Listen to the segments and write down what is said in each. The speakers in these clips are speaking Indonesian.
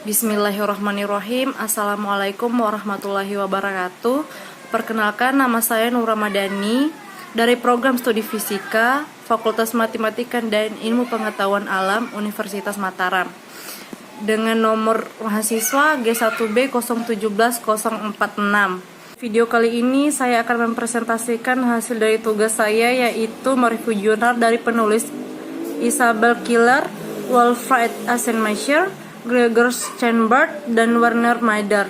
Bismillahirrahmanirrahim. Assalamualaikum warahmatullahi wabarakatuh. Perkenalkan, nama saya Nur Ramadhani dari program studi fisika Fakultas Matematika dan Ilmu Pengetahuan Alam Universitas Mataram dengan nomor mahasiswa G1B017046. Video kali ini saya akan mempresentasikan hasil dari tugas saya, yaitu mereview jurnal dari penulis Isabel Keeler, Wolfried Eisenmenger, Gregor Steinberg, dan Werner Maider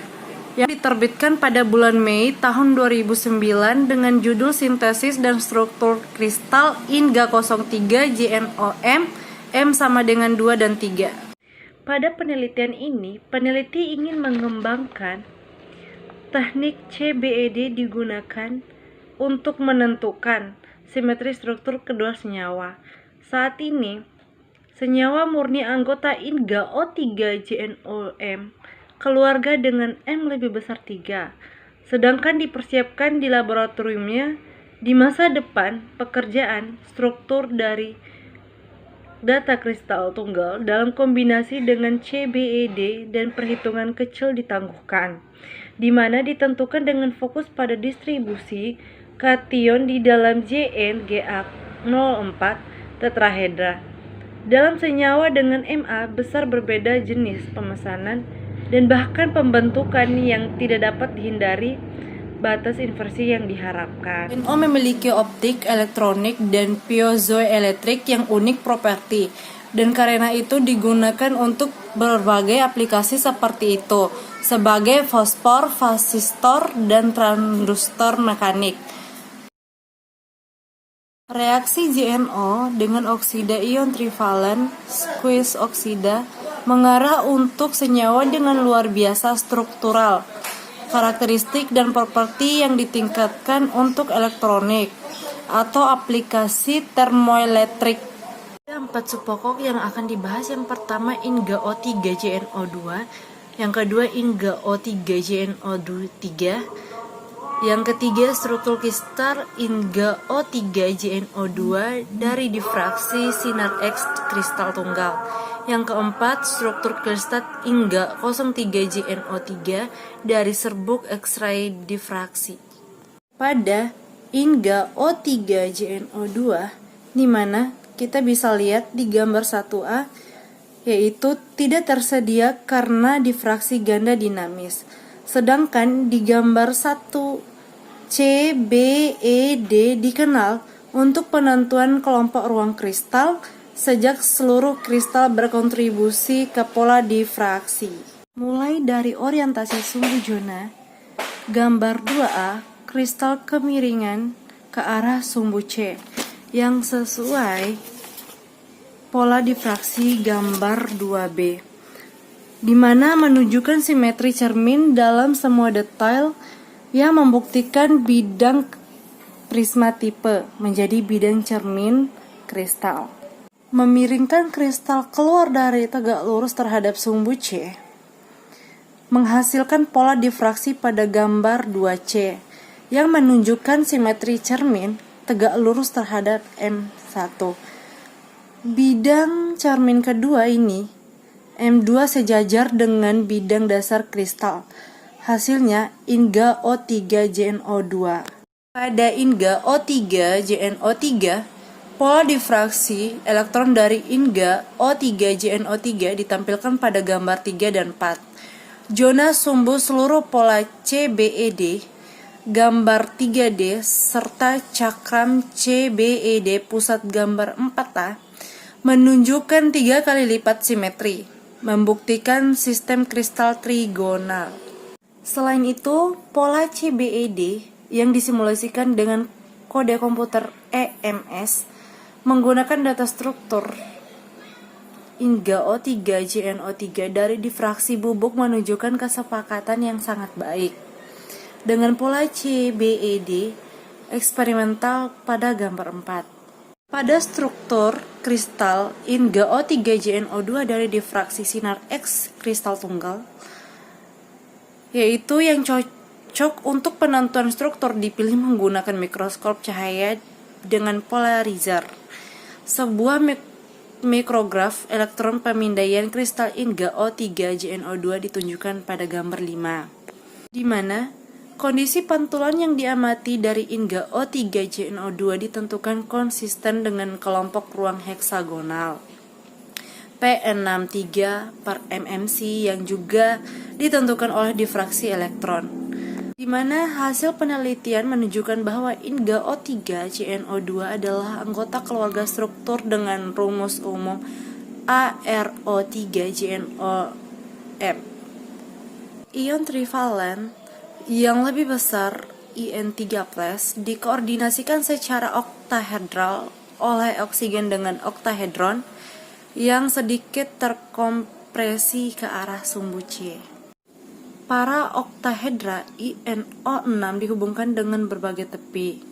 yang diterbitkan pada bulan Mei tahun 2009 dengan judul Sintesis dan Struktur Kristal INGA03 JNOM M sama dengan 2 dan 3. Pada penelitian ini, peneliti ingin mengembangkan teknik CBED digunakan untuk menentukan simetri struktur kedua senyawa. Saat ini, senyawa murni anggota INGA-O3-JNOM keluarga dengan M lebih besar 3, sedangkan dipersiapkan di laboratoriumnya di masa depan pekerjaan struktur dari data kristal tunggal dalam kombinasi dengan CBED dan perhitungan kecil ditangguhkan, di mana ditentukan dengan fokus pada distribusi kation di dalam JnGa04 tetrahedra. Dalam senyawa dengan Ma besar berbeda jenis pemesanan dan bahkan pembentukan yang tidak dapat dihindari batas inversi yang diharapkan. NO memiliki optik, elektronik, dan piezoelektrik yang unik properti, dan karena itu digunakan untuk berbagai aplikasi seperti itu, sebagai fosfor, fasistor, dan transdustor mekanik. Reaksi JNO dengan oksida ion trivalen, squeeze oksida, mengarah untuk senyawa dengan luar biasa struktural, karakteristik dan properti yang ditingkatkan untuk elektronik atau aplikasi termoelektrik. Ada 4 subpokok yang akan dibahas. Yang pertama INGA-O3-JNO2, yang kedua INGA-O3-JNO3, yang ketiga struktur kristal INGA-O3-JNO2 dari difraksi sinar X kristal tunggal. Yang keempat struktur kristal INGA-03-JNO3 dari serbuk X-ray difraksi. Pada INGA-O3-JNO2, di mana kita bisa lihat di gambar 1A, yaitu tidak tersedia karena difraksi ganda dinamis. Sedangkan di gambar 1 CBED dikenal untuk penentuan kelompok ruang kristal sejak seluruh kristal berkontribusi ke pola difraksi. Mulai dari orientasi sumbu zona, gambar 2A, kristal kemiringan ke arah sumbu C yang sesuai pola difraksi gambar 2B, di mana menunjukkan simetri cermin dalam semua detail yang membuktikan bidang prisma tipe menjadi bidang cermin kristal. Memiringkan kristal keluar dari tegak lurus terhadap sumbu C menghasilkan pola difraksi pada gambar 2C yang menunjukkan simetri cermin tegak lurus terhadap M1. Bidang cermin kedua ini M2 sejajar dengan bidang dasar kristal. Hasilnya INGA-O3-JNO2. Pada INGA-O3-JNO3, pola difraksi elektron dari INGA-O3-JNO3 ditampilkan pada gambar 3 dan 4. Zona sumbu seluruh pola CBED, gambar 3D, serta cakram CBED pusat gambar 4A menunjukkan 3 kali lipat simetri, membuktikan sistem kristal trigonal. Selain itu, pola CBED yang disimulasikan dengan kode komputer EMS menggunakan data struktur INGA-O3-JNO3 dari difraksi bubuk menunjukkan kesepakatan yang sangat baik dengan pola CBED eksperimental pada gambar 4. Pada struktur kristal INGA-O3-JNO2 dari difraksi sinar X kristal tunggal, yaitu yang cocok untuk penentuan struktur, dipilih menggunakan mikroskop cahaya dengan polarizer. Sebuah mikrograf elektron pemindaian kristal INGA O3 JnO2 ditunjukkan pada gambar 5, di mana kondisi pantulan yang diamati dari INGA O3 JnO2 ditentukan konsisten dengan kelompok ruang heksagonal P63/mmc yang juga ditentukan oleh difraksi elektron, di mana hasil penelitian menunjukkan bahwa INGA O3 JnO2 adalah anggota keluarga struktur dengan rumus umum ARO3 JnOM. Ion trivalen yang lebih besar In3+ dikoordinasikan secara oktahedral oleh oksigen dengan oktahedron yang sedikit terkompresi ke arah sumbu C. Para oktahedra InO6 dihubungkan dengan berbagai tepi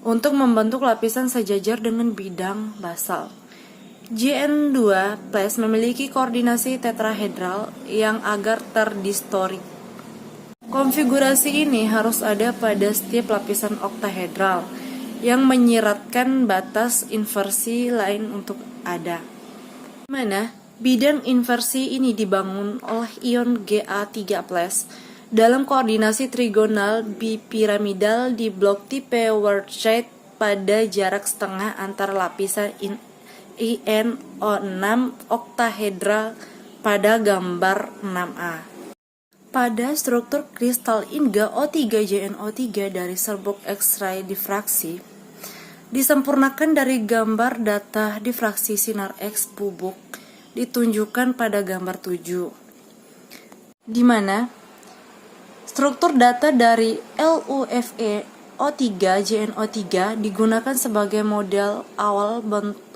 untuk membentuk lapisan sejajar dengan bidang basal. Jn2+ memiliki koordinasi tetrahedral yang agar terdistorik. Konfigurasi ini harus ada pada setiap lapisan oktahedral yang menyiratkan batas inversi lain untuk ada, mana bidang inversi ini dibangun oleh ion Ga3+ dalam koordinasi trigonal bipiramidal di blok tipe Wurtzite pada jarak setengah antara lapisan InO6 oktahedral pada gambar 6a. Pada struktur kristal INGA O3 JnO3 dari serbuk X-ray difraksi disempurnakan dari gambar data difraksi sinar X bubuk ditunjukkan pada gambar 7, di mana struktur data dari LUFE O3 JnO3 digunakan sebagai model awal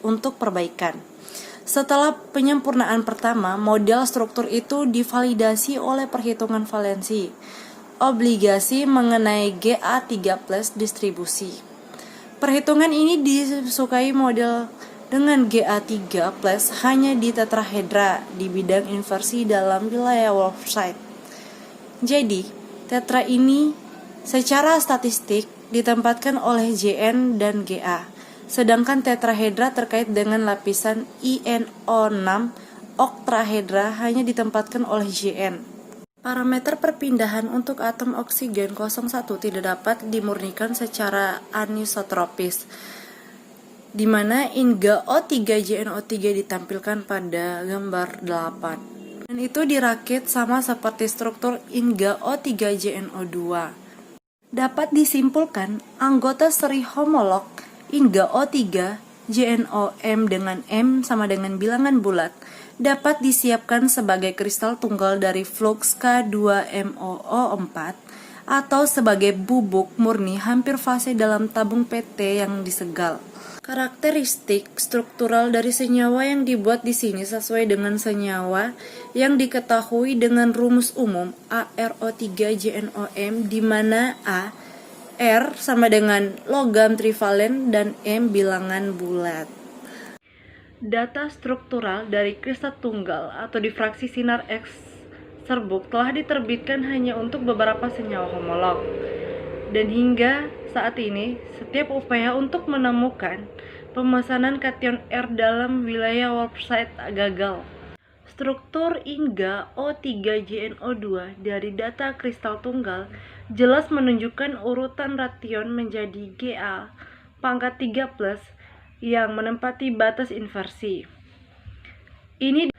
untuk perbaikan. Setelah penyempurnaan pertama, model struktur itu divalidasi oleh perhitungan valensi obligasi mengenai Ga3+ distribusi. Perhitungan ini disukai model dengan Ga3+ hanya di tetrahedra di bidang inversi dalam wilayah Wurtzite. Jadi, tetra ini secara statistik ditempatkan oleh Jn dan Ga, sedangkan tetrahedra terkait dengan lapisan InO6 oktahedra hanya ditempatkan oleh Jn. Parameter perpindahan untuk atom oksigen 01 tidak dapat dimurnikan secara anisotropis, di mana INGA O3 JnO3 ditampilkan pada gambar 8. Dan itu dirakit sama seperti struktur INGA O3 JnO2. Dapat disimpulkan anggota seri homolog INGA O3 JnOM dengan M sama dengan bilangan bulat dapat disiapkan sebagai kristal tunggal dari fluks K2MoO4 atau sebagai bubuk murni hampir fase dalam tabung PT yang disegal. Karakteristik struktural dari senyawa yang dibuat di sini sesuai dengan senyawa yang diketahui dengan rumus umum ARO3 JnOM, di mana A R sama dengan logam trivalen dan M bilangan bulat. Data struktural dari kristal tunggal atau difraksi sinar X serbuk telah diterbitkan hanya untuk beberapa senyawa homolog. Dan hingga saat ini, setiap upaya untuk menemukan pemesanan kation R dalam wilayah Wurtzite gagal. Struktur INGA O3 JnO2 dari data kristal tunggal jelas menunjukkan urutan ration menjadi Ga pangkat 3+ yang menempati batas inversi. Ini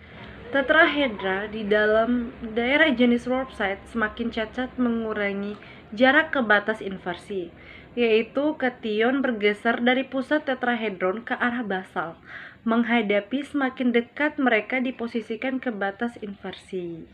tetrahedra di dalam daerah jenis Wurtzite semakin cacat mengurangi jarak ke batas inversi, yaitu kation bergeser dari pusat tetrahedron ke arah basal, menghadapi semakin dekat mereka diposisikan ke batas inversi.